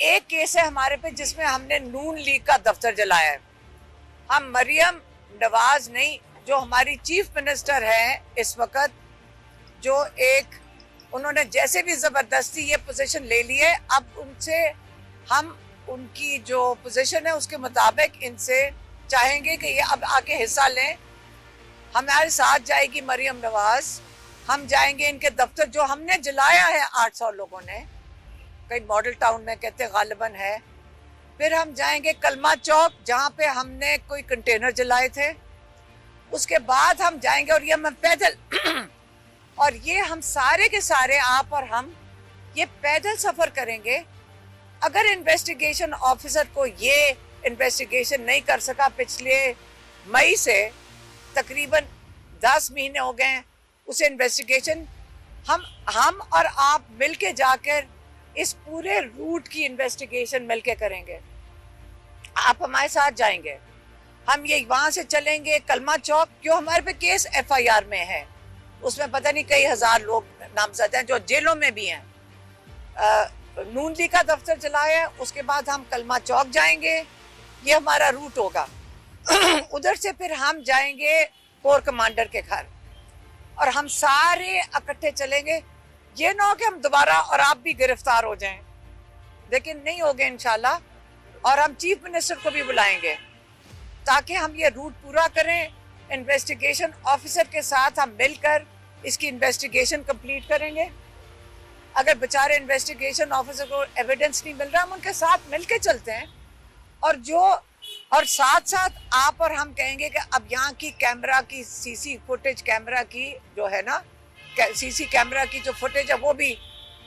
ایک کیس ہے ہمارے پہ جس میں ہم نے نون لیگ کا دفتر جلایا ہے. ہم مریم نواز نہیں، جو ہماری چیف منسٹر ہیں اس وقت، جو ایک انہوں نے جیسے بھی زبردستی یہ پوزیشن لے لی ہے، اب ان سے ہم ان کی جو پوزیشن ہے اس کے مطابق ان سے چاہیں گے کہ یہ اب آ کے حصہ لیں. ہمارے ساتھ جائے گی مریم نواز، ہم جائیں گے ان کے دفتر جو ہم نے جلایا ہے 800 لوگوں نے، کئی ماڈل ٹاؤن میں کہتے غالباً ہے. پھر ہم جائیں گے کلمہ چوک جہاں پہ ہم نے کوئی کنٹینر جلائے تھے. اس کے بعد ہم جائیں گے اور یہ ہم پیدل اور یہ ہم سارے کے سارے آپ اور ہم یہ پیدل سفر کریں گے. اگر انویسٹیگیشن آفیسر کو یہ انویسٹیگیشن نہیں کر سکا پچھلے مئی سے، تقریباً 10 مہینے ہو گئے ہیں اسے انویسٹیگیشن، ہم اور آپ مل کے جا کر اس پورے روٹ کی انویسٹیگیشن مل کے کریں گے. آپ ہمارے ساتھ جائیں گے، ہم یہ وہاں سے چلیں گے کلمہ چوک، جو ہمارے پہ کیس ایف آئی آر میں ہے، اس میں پتہ نہیں کئی ہزار لوگ نامزد ہیں جو جیلوں میں بھی ہیں. نون لیگ کا دفتر جلایا ہے. اس کے بعد ہم کلمہ چوک جائیں گے، یہ ہمارا روٹ ہوگا. ادھر سے پھر ہم جائیں گے کور کمانڈر کے گھر اور ہم سارے اکٹھے چلیں گے. یہ نہ ہو کہ ہم دوبارہ اور آپ بھی گرفتار ہو جائیں، لیکن نہیں ہوگے انشاءاللہ. اور ہم چیف منسٹر کو بھی بلائیں گے تاکہ ہم یہ روٹ پورا کریں. انویسٹیگیشن آفیسر کے ساتھ ہم مل کر اس کی انویسٹیگیشن کمپلیٹ کریں گے. اگر بیچارے انویسٹیگیشن آفیسر کو ایویڈنس نہیں مل رہا، ہم ان کے ساتھ مل کے چلتے ہیں. اور ساتھ ساتھ آپ اور ہم کہیں گے کہ اب یہاں کی کیمرہ کی سی سی فوٹیج، کیمرہ کی جو ہے نا سی سی کیمرہ کی جو فوٹیج ہے وہ بھی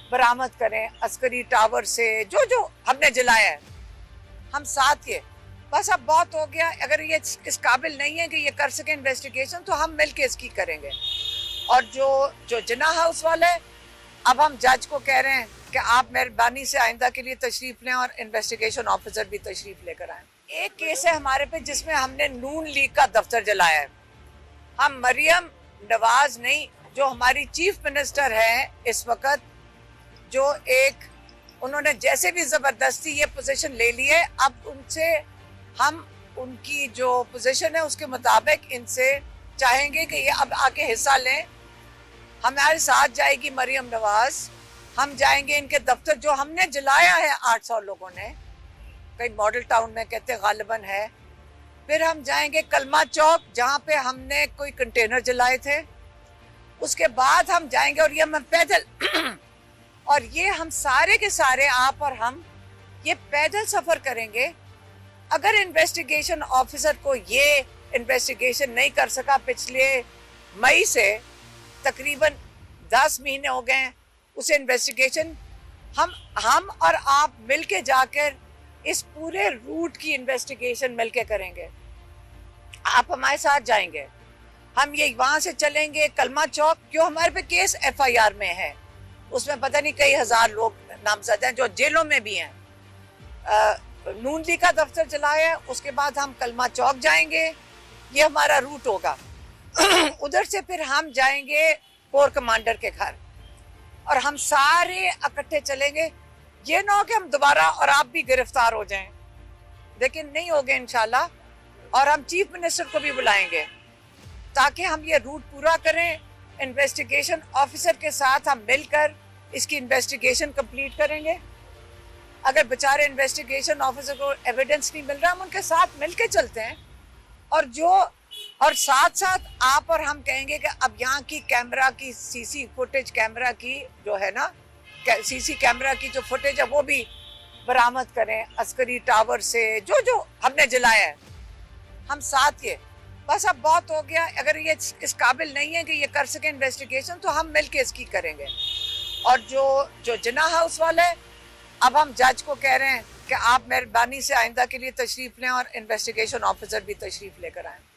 برآمد کریں عسکری ٹاور سے، جو ہم نے جلایا ہے. ہم ساتھ یہ بس اب بہت ہو گیا. اگر یہ اس قابل نہیں ہے کہ یہ کر سکیں انویسٹیگیشن تو ہم مل کے اس کی کریں گے. اور جو جناح ہاؤس والے، اب ہم جج کو کہہ رہے ہیں کہ آپ مہربانی سے آئندہ کے لیے تشریف لیں اور انویسٹیگیشن آفیسر بھی تشریف لے کر آئیں. ایک کیس ہے ہمارے پہ جس میں ہم نے نون لیگ کا دفتر جلایا ہے. ہم مریم نواز نہیں، جو ہماری چیف منسٹر ہیں اس وقت، جو ایک انہوں نے جیسے بھی زبردستی یہ پوزیشن لے لی ہے، اب ان سے ہم ان کی جو پوزیشن ہے اس کے مطابق ان سے چاہیں گے کہ یہ اب آ کے حصہ لیں. ہمارے ساتھ جائے گی مریم نواز، ہم جائیں گے ان کے دفتر جو ہم نے جلایا ہے 800 لوگوں نے، کئی ماڈل ٹاؤن میں کہتے غالباً ہے. پھر ہم جائیں گے کلمہ چوک جہاں پہ ہم نے کوئی کنٹینر جلائے تھے. اس کے بعد ہم جائیں گے اور یہ ہم پیدل اور یہ ہم سارے کے سارے آپ اور ہم یہ پیدل سفر کریں گے. اگر انویسٹیگیشن آفیسر کو یہ انویسٹیگیشن نہیں کر سکا پچھلے مئی سے، تقریباً 10 مہینے ہو گئے ہیں اسے انویسٹیگیشن، ہم اور آپ مل کے جا کر اس پورے روٹ کی انویسٹیگیشن مل کے کریں گے. آپ ہمارے ساتھ جائیں گے، ہم یہ وہاں سے چلیں گے کلمہ چوک، جو ہمارے پہ کیس ایف آئی آر میں ہے، اس میں پتہ نہیں کئی ہزار لوگ نامزد ہیں جو جیلوں میں بھی ہیں. نون لیگ کا دفتر جلایا ہے. اس کے بعد ہم کلمہ چوک جائیں گے، یہ ہمارا روٹ ہوگا. ادھر سے پھر ہم جائیں گے کور کمانڈر کے گھر اور ہم سارے اکٹھے چلیں گے. یہ نہ ہو کہ ہم دوبارہ اور آپ بھی گرفتار ہو جائیں، لیکن نہیں ہوگے انشاءاللہ. اور ہم چیف منسٹر کو بھی بلائیں گے تاکہ ہم یہ روٹ پورا کریں. انویسٹیگیشن آفیسر کے ساتھ ہم مل کر اس کی انویسٹیگیشن کمپلیٹ کریں گے. اگر بیچارے انویسٹیگیشن آفیسر کو ایویڈنس نہیں مل رہا، ہم ان کے ساتھ مل کے چلتے ہیں. اور ساتھ ساتھ آپ اور ہم کہیں گے کہ اب یہاں کی کیمرہ کی سی سی فوٹیج، کیمرہ کی جو ہے نا سی سی کیمرہ کی جو فوٹیج ہے وہ بھی برآمد کریں عسکری ٹاور سے، جو ہم نے جلایا ہے. ہم ساتھ یہ بس اب بہت ہو گیا. اگر یہ اس قابل نہیں ہے کہ یہ کر سکیں انویسٹیگیشن تو ہم مل کے اس کی کریں گے. اور جو جناح ہاؤس والے، اب ہم جج کو کہہ رہے ہیں کہ آپ مہربانی سے آئندہ کے لیے تشریف لیں اور انویسٹیگیشن آفیسر بھی تشریف لے کر آئیں.